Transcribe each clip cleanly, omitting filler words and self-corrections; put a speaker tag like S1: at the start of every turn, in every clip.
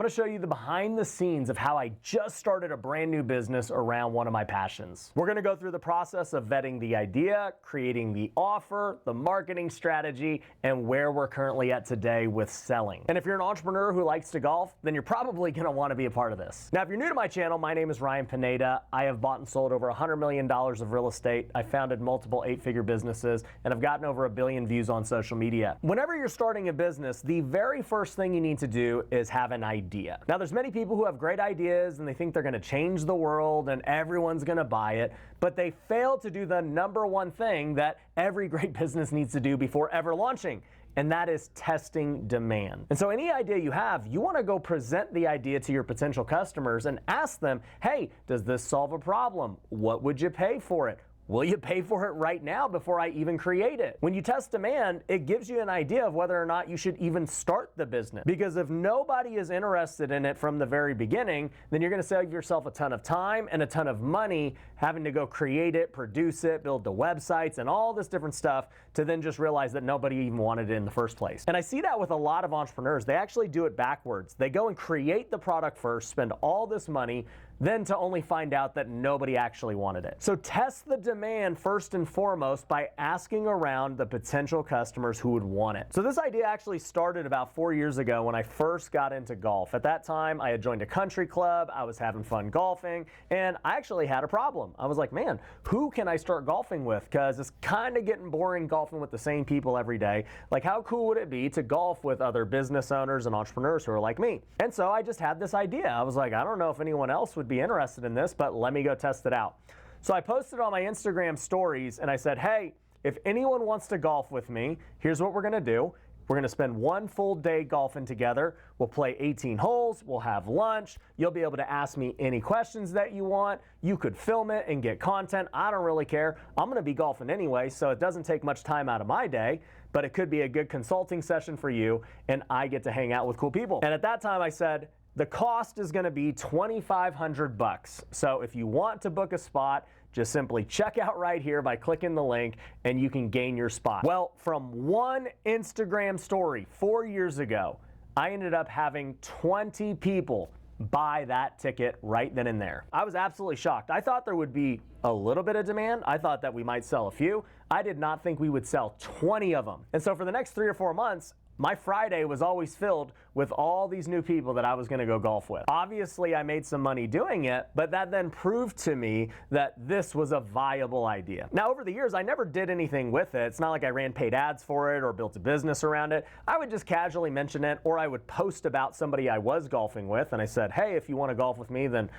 S1: going to show you the behind the scenes of how I just started a brand new business around one of my passions. We're going to go through the process of vetting the idea, creating the offer, the marketing strategy, and where we're currently at today with selling. And if you're an entrepreneur who likes to golf, then you're probably going to want to be a part of this. Now, if you're new to my channel, my name is Ryan Pineda. I have bought and sold over $100 million of real estate. I founded multiple 8-figure businesses, and I've gotten over 1 billion views on social media. Whenever you're starting a business, the very first thing you need to do is have an idea. Now, there's many people who have great ideas and they think they're going to change the world and everyone's going to buy it, but they fail to do the number one thing that every great business needs to do before ever launching, and that is testing demand. And so any idea you have, you want to go present the idea to your potential customers and ask them, hey, does this solve a problem? What would you pay for it? Will you pay for it right now before I even create it? When you test demand, it gives you an idea of whether or not you should even start the business. Because if nobody is interested in it from the very beginning, then you're going to save yourself a ton of time and a ton of money having to go create it, produce it, build the websites and all this different stuff to then just realize that nobody even wanted it in the first place. And I see that with a lot of entrepreneurs. They actually do it backwards. They go and create the product first, spend all this money, then to only find out that nobody actually wanted it. So test the demand first and foremost by asking around the potential customers who would want it. So this idea actually started about 4 years ago when I first got into golf. At that time, I had joined a country club, I was having fun golfing, and I actually had a problem. I was like, man, who can I start golfing with? Because it's kind of getting boring golfing with the same people every day. Like, how cool would it be to golf with other business owners and entrepreneurs who are like me? And so I just had this idea. I was like, I don't know if anyone else would be interested in this, but let me go test it out. So I posted on my Instagram stories and I said, hey, if anyone wants to golf with me, here's what we're going to do. We're going to spend one full day golfing together. We'll play 18 holes. We'll have lunch. You'll be able to ask me any questions that you want. You could film it and get content. I don't really care. I'm going to be golfing anyway, so it doesn't take much time out of my day, but it could be a good consulting session for you, and I get to hang out with cool people. And at that time I said, the cost is going to be $2,500. So if you want to book a spot, just simply check out right here by clicking the link and you can gain your spot. Well, from one Instagram story 4 years ago, I ended up having 20 people buy that ticket right then and there. I was absolutely shocked. I thought there would be a little bit of demand. I thought that we might sell a few. I did not think we would sell 20 of them. And so for the next 3 or 4 months, my Friday was always filled with all these new people that I was going to go golf with. Obviously, I made some money doing it, but that then proved to me that this was a viable idea. Now, over the years, I never did anything with it. It's not like I ran paid ads for it or built a business around it. I would just casually mention it, or I would post about somebody I was golfing with, and I said, hey, if you want to golf with me, then,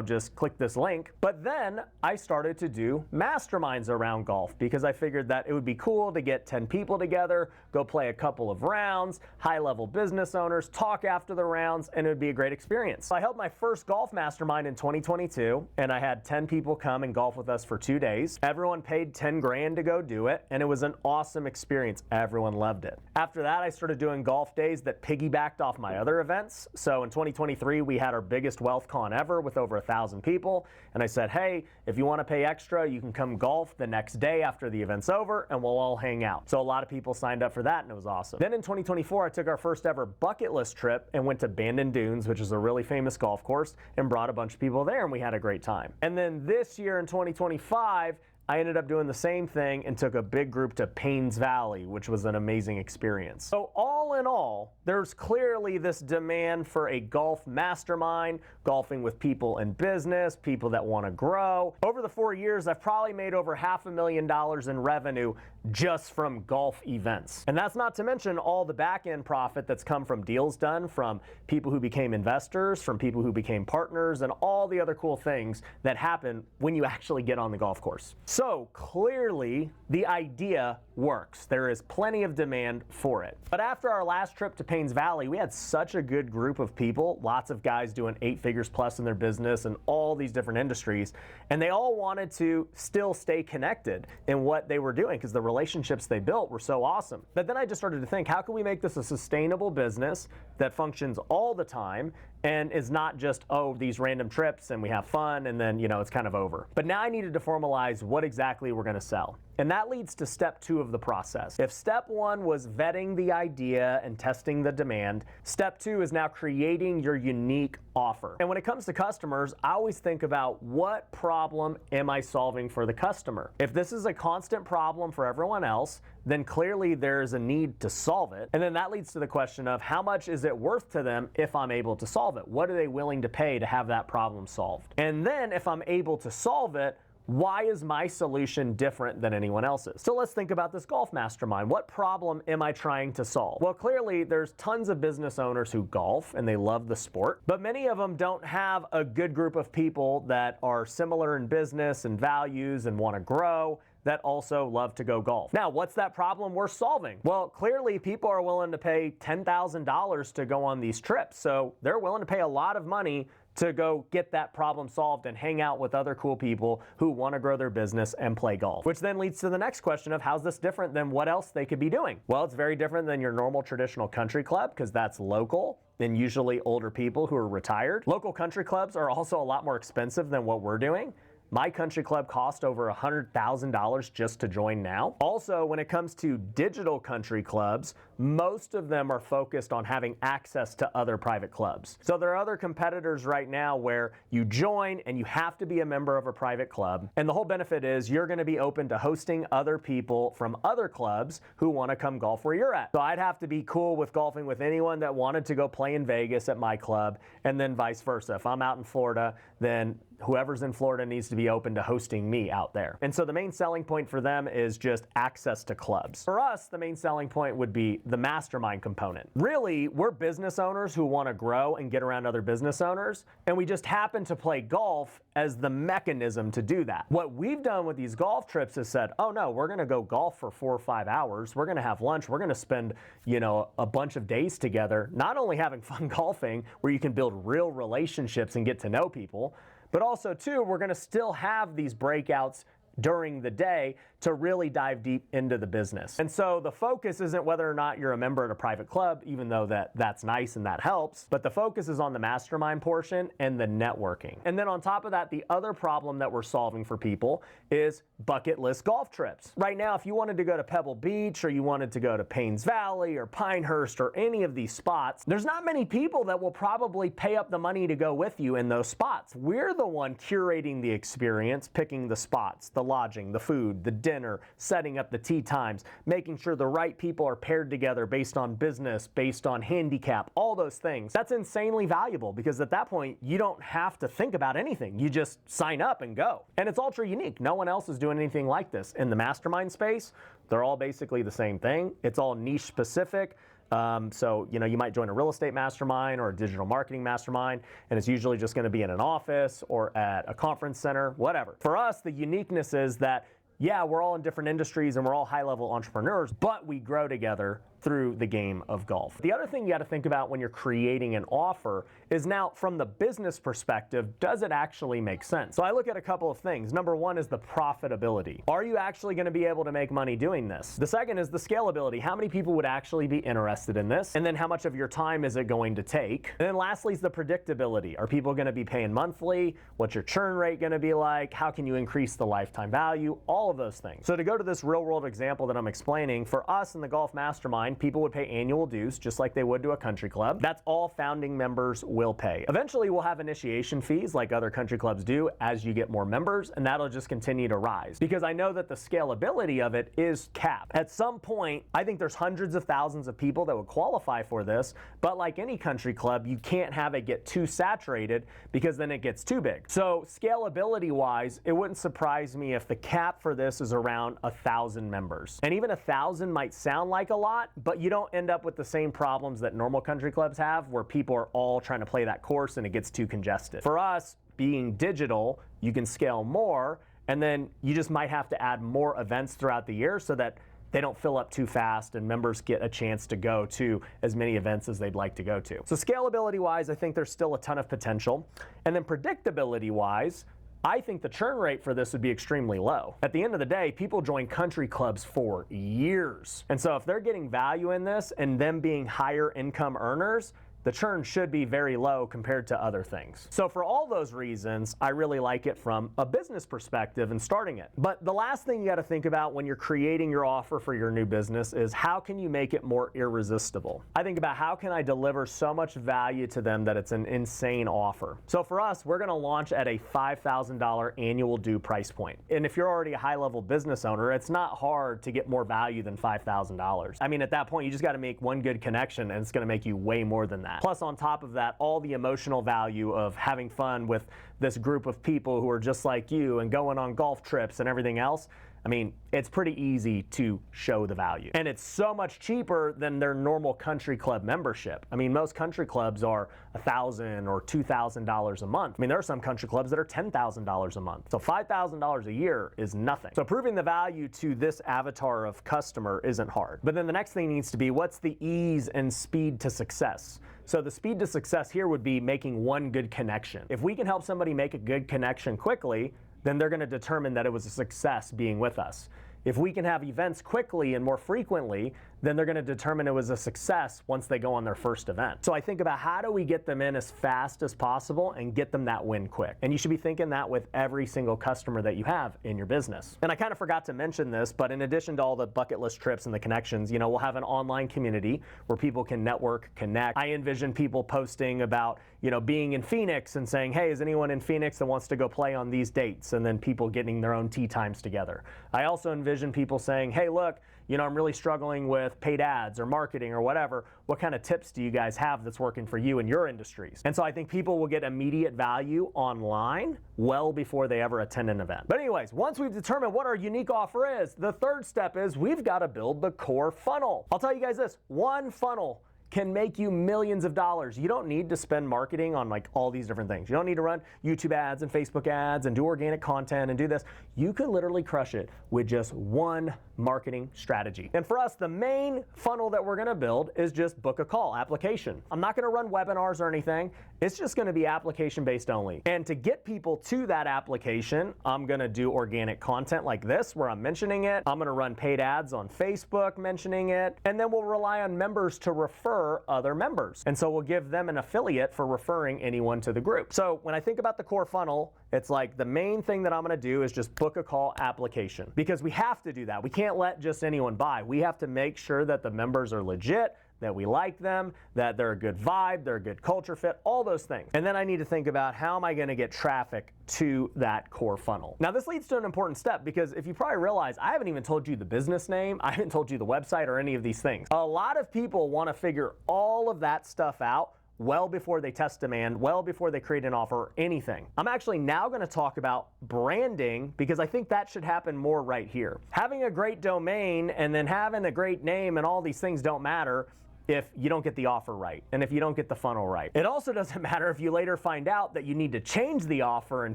S1: just click this link. But then I started to do masterminds around golf because I figured that it would be cool to get 10 people together, go play a couple of rounds, high-level business owners, talk after the rounds, and it would be a great experience. So I held my first golf mastermind in 2022, and I had 10 people come and golf with us for 2 days. Everyone paid 10 grand to go do it, and it was an awesome experience. Everyone loved it. After that, I started doing golf days that piggybacked off my other events. So in 2023, we had our biggest wealth con ever with over 1,000 people, and I said, hey, if you want to pay extra, you can come golf the next day after the event's over, and we'll all hang out. So a lot of people signed up for that, and it was awesome. Then in 2024, I took our first ever bucket list trip and went to Bandon Dunes, which is a really famous golf course, and brought a bunch of people there, and we had a great time. And then this year in 2025, I ended up doing the same thing and took a big group to Paynes Valley, which was an amazing experience. So all in all, there's clearly this demand for a golf mastermind, golfing with people in business, people that want to grow. Over the 4 years, I've probably made over $500,000 in revenue just from golf events. And that's not to mention all the back-end profit that's come from deals done, from people who became investors, from people who became partners, and all the other cool things that happen when you actually get on the golf course. So clearly, the idea works. There is plenty of demand for it. But after our last trip to Paynes Valley, we had such a good group of people, lots of guys doing 8 figures plus in their business and all these different industries, and they all wanted to still stay connected in what they were doing because the relationships they built were so awesome. But then I just started to think, how can we make this a sustainable business that functions all the time and is not just, oh, these random trips and we have fun and then, it's kind of over. But now I needed to formalize what exactly we're going to sell. And that leads to step 2 of the process. If step 1 was vetting the idea and testing the demand, step 2 is now creating your unique offer. And when it comes to customers, I always think about what problem am I solving for the customer? If this is a constant problem for everyone else, then clearly there's a need to solve it. And then that leads to the question of how much is it worth to them if I'm able to solve it? What are they willing to pay to have that problem solved? And then if I'm able to solve it, why is my solution different than anyone else's? So let's think about this golf mastermind. What problem am I trying to solve? Well, clearly there's tons of business owners who golf and they love the sport, but many of them don't have a good group of people that are similar in business and values and want to grow, that also love to go golf. Now, what's that problem we're solving? Well, clearly people are willing to pay $10,000 to go on these trips, so they're willing to pay a lot of money to go get that problem solved and hang out with other cool people who want to grow their business and play golf. Which then leads to the next question of how's this different than what else they could be doing? Well, it's very different than your normal traditional country club because that's local and usually older people who are retired. Local country clubs are also a lot more expensive than what we're doing. My country club cost over $100,000 just to join now. Also, when it comes to digital country clubs, most of them are focused on having access to other private clubs. So there are other competitors right now where you join and you have to be a member of a private club. And the whole benefit is you're going to be open to hosting other people from other clubs who want to come golf where you're at. So I'd have to be cool with golfing with anyone that wanted to go play in Vegas at my club, and then vice versa. If I'm out in Florida, then whoever's in Florida needs to be open to hosting me out there. And so the main selling point for them is just access to clubs. For us, the main selling point would be the mastermind component. Really, we're business owners who want to grow and get around other business owners, and we just happen to play golf as the mechanism to do that. What we've done with these golf trips is said, oh no, we're going to go golf for 4 or 5 hours. We're going to have lunch. We're going to spend, a bunch of days together, not only having fun golfing where you can build real relationships and get to know people, but also, too, we're going to still have these breakouts during the day to really dive deep into the business. And so the focus isn't whether or not you're a member at a private club, even though that's nice and that helps, but the focus is on the mastermind portion and the networking. And then on top of that, the other problem that we're solving for people is bucket list golf trips. Right now, if you wanted to go to Pebble Beach or you wanted to go to Paynes Valley or Pinehurst or any of these spots, there's not many people that will probably pay up the money to go with you in those spots. We're the one curating the experience, picking the spots, the lodging, the food, the dinner, setting up the tee times, making sure the right people are paired together based on business, based on handicap, all those things. That's insanely valuable because at that point, you don't have to think about anything. You just sign up and go. And it's ultra unique. No one else is doing anything like this. In the mastermind space, they're all basically the same thing. It's all niche specific. So, you might join a real estate mastermind or a digital marketing mastermind, and it's usually just going to be in an office or at a conference center, whatever. For us, the uniqueness is that, yeah, we're all in different industries and we're all high-level entrepreneurs, but we grow together through the game of golf. The other thing you got to think about when you're creating an offer is now from the business perspective, does it actually make sense? So I look at a couple of things. Number one is the profitability. Are you actually going to be able to make money doing this? The second is the scalability. How many people would actually be interested in this? And then how much of your time is it going to take? And then lastly is the predictability. Are people going to be paying monthly? What's your churn rate going to be like? How can you increase the lifetime value? All of those things. So to go to this real world example that I'm explaining, for us in the Golf Mastermind, people would pay annual dues just like they would to a country club. That's all founding members will pay. Eventually we'll have initiation fees like other country clubs do as you get more members, and that'll just continue to rise because I know that the scalability of it is capped. At some point, I think there's hundreds of thousands of people that would qualify for this, but like any country club, you can't have it get too saturated because then it gets too big. So scalability wise, it wouldn't surprise me if the cap for this is around 1,000 members. And even 1,000 might sound like a lot, but you don't end up with the same problems that normal country clubs have where people are all trying to play that course and it gets too congested. For us, being digital, you can scale more, and then you just might have to add more events throughout the year so that they don't fill up too fast and members get a chance to go to as many events as they'd like to go to. So scalability wise, I think there's still a ton of potential. And then predictability wise, I think the churn rate for this would be extremely low. At the end of the day, people join country clubs for years. And so if they're getting value in this and them being higher income earners, the churn should be very low compared to other things. So for all those reasons, I really like it from a business perspective and starting it. But the last thing you gotta think about when you're creating your offer for your new business is how can you make it more irresistible? I think about how can I deliver so much value to them that it's an insane offer. So for us, we're gonna launch at a $5,000 annual due price point. And if you're already a high-level business owner, it's not hard to get more value than $5,000. I mean, at that point, you just gotta make one good connection and it's gonna make you way more than that. Plus, on top of that, all the emotional value of having fun with this group of people who are just like you and going on golf trips and everything else. I mean, it's pretty easy to show the value. And it's so much cheaper than their normal country club membership. I mean, most country clubs are $1,000 or $2,000 a month. I mean, there are some country clubs that are $10,000 a month. So $5,000 a year is nothing. So proving the value to this avatar of customer isn't hard. But then the next thing needs to be, what's the ease and speed to success? So the speed to success here would be making one good connection. If we can help somebody make a good connection quickly, then they're gonna determine that it was a success being with us. If we can have events quickly and more frequently, then they're gonna determine it was a success once they go on their first event. So I think about how do we get them in as fast as possible and get them that win quick. And you should be thinking that with every single customer that you have in your business. And I kind of forgot to mention this, but in addition to all the bucket list trips and the connections, you know, we'll have an online community where people can network, connect. I envision people posting about, you know, being in Phoenix and saying, hey, is anyone in Phoenix that wants to go play on these dates? And then people getting their own tee times together. I also envision people saying, hey, look, you know, I'm really struggling with paid ads or marketing or whatever. What kind of tips do you guys have that's working for you in your industries? And so I think people will get immediate value online well before they ever attend an event. But anyways, once we've determined what our unique offer is, the third step is we've got to build the core funnel. I'll tell you guys this, one funnel can make you millions of dollars. You don't need to spend marketing on like all these different things. You don't need to run YouTube ads and Facebook ads and do organic content and do this. You can literally crush it with just one marketing strategy. And for us, the main funnel that we're gonna build is just book a call application. I'm not gonna run webinars or anything. It's just gonna be application based only. And to get people to that application, I'm gonna do organic content like this where I'm mentioning it. I'm gonna run paid ads on Facebook mentioning it. And then we'll rely on members to refer other members. And so we'll give them an affiliate for referring anyone to the group. So when I think about the core funnel, it's like the main thing that I'm gonna do is just book a call application because we have to do that. We can't let just anyone buy. We have to make sure that the members are legit, that we like them, that they're a good vibe, they're a good culture fit, all those things. And then I need to think about how am I gonna get traffic to that core funnel. Now this leads to an important step because if you probably realize, I haven't even told you the business name, I haven't told you the website or any of these things. A lot of people wanna figure all of that stuff out well before they test demand, well before they create an offer or anything. I'm actually now gonna talk about branding because I think that should happen more right here. Having a great domain and then having a great name and all these things don't matter if you don't get the offer right and if you don't get the funnel right. It also doesn't matter if you later find out that you need to change the offer and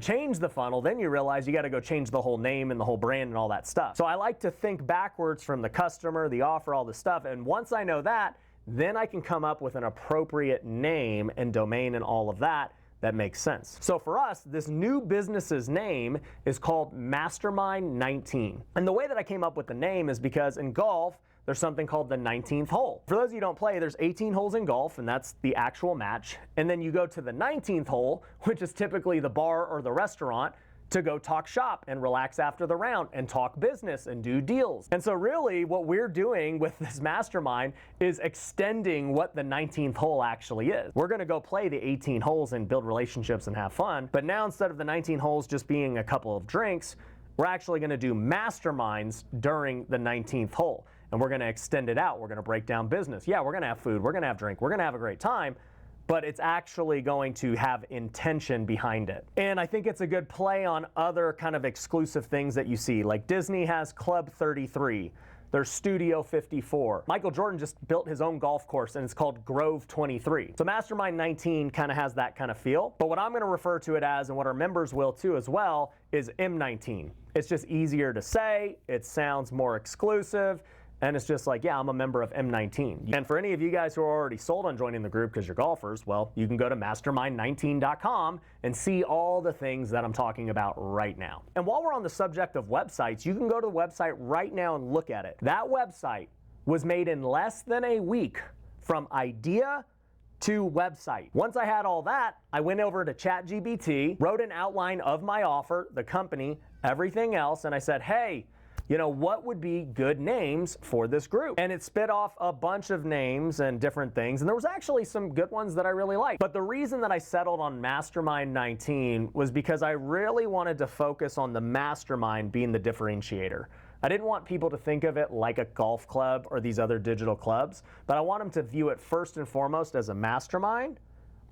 S1: change the funnel, then you realize you gotta go change the whole name and the whole brand and all that stuff. So I like to think backwards from the customer, the offer, all this stuff, and once I know that, then I can come up with an appropriate name and domain and all of that makes sense. So for us, this new business's name is called Mastermind 19. And the way that I came up with the name is because in golf, there's something called the 19th hole. For those of you who don't play, there's 18 holes in golf, and that's the actual match. And then you go to the 19th hole, which is typically the bar or the restaurant, to go talk shop and relax after the round and talk business and do deals. And so really what we're doing with this mastermind is extending what the 19th hole actually is. We're gonna go play the 18 holes and build relationships and have fun, but now instead of the 19 holes just being a couple of drinks, we're actually gonna do masterminds during the 19th hole. And we're gonna extend it out. We're gonna break down business. Yeah, we're gonna have food, we're gonna have drink, we're gonna have a great time, but it's actually going to have intention behind it. And I think it's a good play on other kind of exclusive things that you see. Like Disney has Club 33, there's Studio 54. Michael Jordan just built his own golf course and it's called Grove 23. So Mastermind 19 kind of has that kind of feel. But what I'm gonna refer to it as, and what our members will too as well, is M19. It's just easier to say, it sounds more exclusive, and it's just like, yeah, I'm a member of M19. And for any of you guys who are already sold on joining the group because you're golfers, well, you can go to mastermind19.com and see all the things that I'm talking about right now. And while we're on the subject of websites, you can go to the website right now and look at it. That website was made in less than a week from idea to website. Once I had all that, I went over to ChatGPT, wrote an outline of my offer, the company, everything else, and I said, hey, what would be good names for this group? And it spit off a bunch of names and different things, and there was actually some good ones that I really liked. But the reason that I settled on Mastermind 19 was because I really wanted to focus on the mastermind being the differentiator. I didn't want people to think of it like a golf club or these other digital clubs, but I want them to view it first and foremost as a mastermind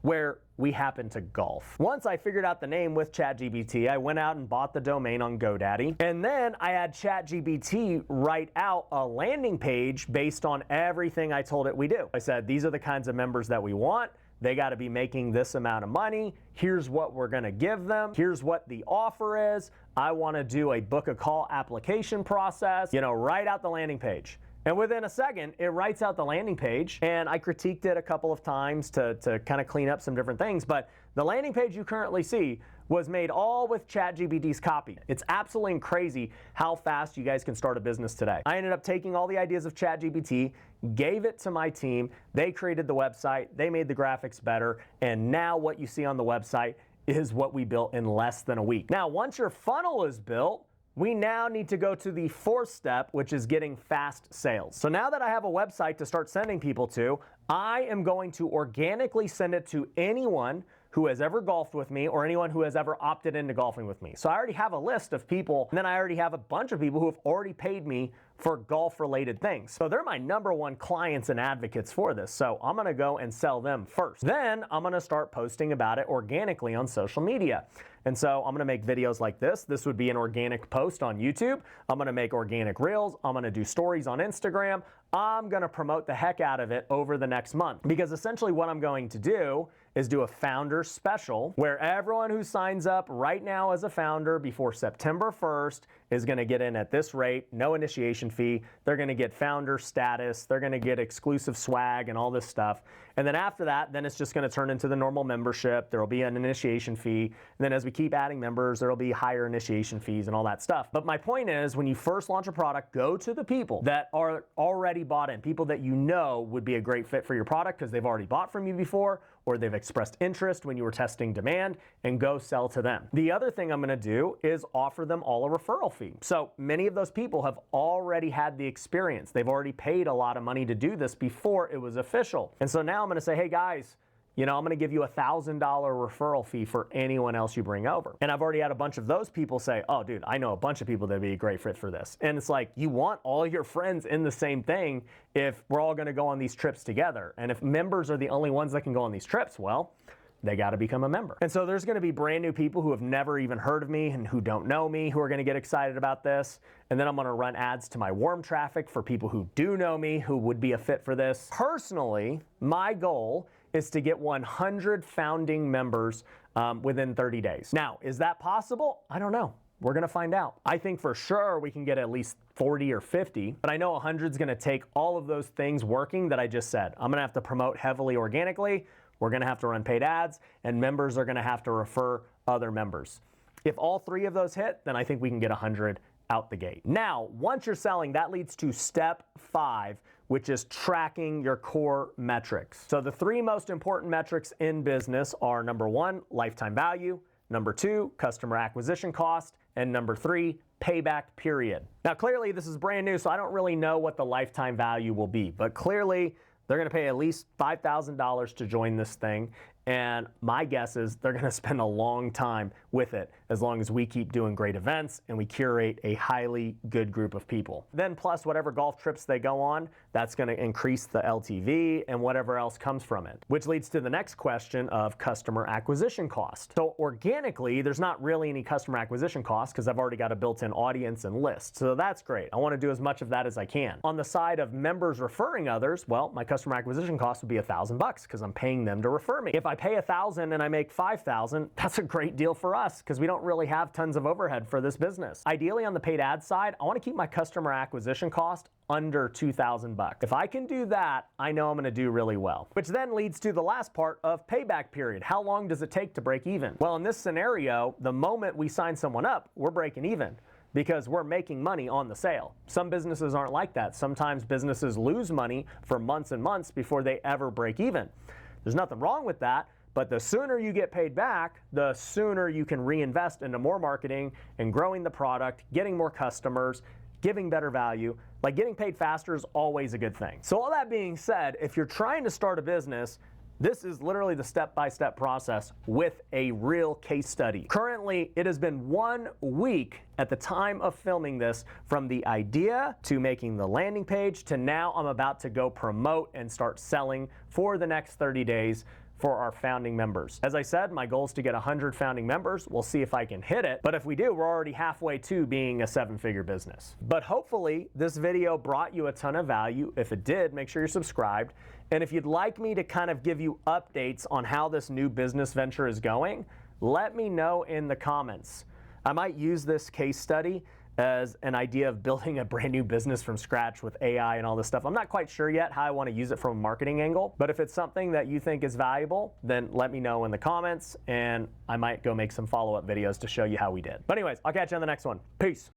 S1: where we happen to golf. Once I figured out the name with ChatGPT, I went out and bought the domain on GoDaddy, and then I had ChatGPT write out a landing page based on everything I told it we do. I said, these are the kinds of members that we want. They got to be making this amount of money. Here's what we're going to give them. Here's what the offer is. I want to do a book a call application process, write out the landing page. And within a second, it writes out the landing page, and I critiqued it a couple of times to kind of clean up some different things. But the landing page you currently see was made all with ChatGPT's copy. It's absolutely crazy how fast you guys can start a business today. I ended up taking all the ideas of ChatGPT, gave it to my team. They created the website. They made the graphics better. And now what you see on the website is what we built in less than a week. Now, once your funnel is built, we now need to go to the fourth step, which is getting fast sales. So now that I have a website to start sending people to, I am going to organically send it to anyone who has ever golfed with me or anyone who has ever opted into golfing with me. So I already have a list of people, and then I already have a bunch of people who have already paid me for golf-related things. So they're my number one clients and advocates for this. So I'm gonna go and sell them first. Then I'm gonna start posting about it organically on social media. And so I'm gonna make videos like this. This would be an organic post on YouTube. I'm gonna make organic reels. I'm gonna do stories on Instagram. I'm gonna promote the heck out of it over the next month. Because essentially what I'm going to do is do a founder special where everyone who signs up right now as a founder before September 1st is gonna get in at this rate, no initiation fee. They're gonna get founder status. They're gonna get exclusive swag and all this stuff. And then after that, then it's just gonna turn into the normal membership. There'll be an initiation fee. And then as we keep adding members, there'll be higher initiation fees and all that stuff. But my point is, when you first launch a product, go to the people that are already bought in, people that you know would be a great fit for your product because they've already bought from you before, or they've expressed interest when you were testing demand, and go sell to them. The other thing I'm gonna do is offer them all a referral fee. So many of those people have already had the experience. They've already paid a lot of money to do this before it was official. And so now I'm gonna say, hey guys, I'm gonna give you $1,000 referral fee for anyone else you bring over. And I've already had a bunch of those people say, oh dude, I know a bunch of people that'd be a great fit for this. And it's like, you want all your friends in the same thing if we're all gonna go on these trips together. And if members are the only ones that can go on these trips, well, they got to become a member. And so there's going to be brand new people who have never even heard of me and who don't know me who are going to get excited about this. And then I'm going to run ads to my warm traffic for people who do know me who would be a fit for this. Personally, my goal is to get 100 founding members within 30 days. Now, is that possible? I don't know. We're gonna find out. I think for sure we can get at least 40 or 50, but I know 100 is gonna take all of those things working that I just said. I'm gonna have to promote heavily organically. We're gonna have to run paid ads, and members are gonna have to refer other members. If all three of those hit, then I think we can get 100 out the gate. Now, once you're selling, that leads to step 5, which is tracking your core metrics. So the 3 most important metrics in business are number 1, lifetime value, number 2, customer acquisition cost, and number 3, payback period. Now, clearly this is brand new, so I don't really know what the lifetime value will be, but clearly they're gonna pay at least $5,000 to join this thing, and my guess is they're gonna spend a long time with it as long as we keep doing great events and we curate a highly good group of people. Then plus whatever golf trips they go on, that's gonna increase the LTV and whatever else comes from it. Which leads to the next question of customer acquisition cost. So organically, there's not really any customer acquisition cost because I've already got a built-in audience and list. So that's great. I wanna do as much of that as I can. On the side of members referring others, well, my customer acquisition cost would be $1,000 because I'm paying them to refer me. If I pay $1,000 and I make $5,000, that's a great deal for us because we don't really have tons of overhead for this business. Ideally on the paid ad side, I want to keep my customer acquisition cost under $2,000. If I can do that, I know I'm going to do really well. Which then leads to the last part of payback period. How long does it take to break even? Well, in this scenario, the moment we sign someone up, we're breaking even, because we're making money on the sale. Some businesses aren't like that. Sometimes businesses lose money for months and months before they ever break even. There's nothing wrong with that, but the sooner you get paid back, the sooner you can reinvest into more marketing and growing the product, getting more customers, giving better value. Like, getting paid faster is always a good thing. So all that being said, if you're trying to start a business, this is literally the step-by-step process with a real case study. Currently, it has been 1 week at the time of filming this, from the idea to making the landing page to now I'm about to go promote and start selling for the next 30 days for our founding members. As I said, my goal is to get 100 founding members. We'll see if I can hit it, but if we do, we're already halfway to being a 7-figure business. But hopefully this video brought you a ton of value. If it did, make sure you're subscribed. And if you'd like me to kind of give you updates on how this new business venture is going, let me know in the comments. I might use this case study as an idea of building a brand new business from scratch with AI and all this stuff. I'm not quite sure yet how I want to use it from a marketing angle, but if it's something that you think is valuable, then let me know in the comments, and I might go make some follow-up videos to show you how we did. But anyways, I'll catch you on the next one. Peace.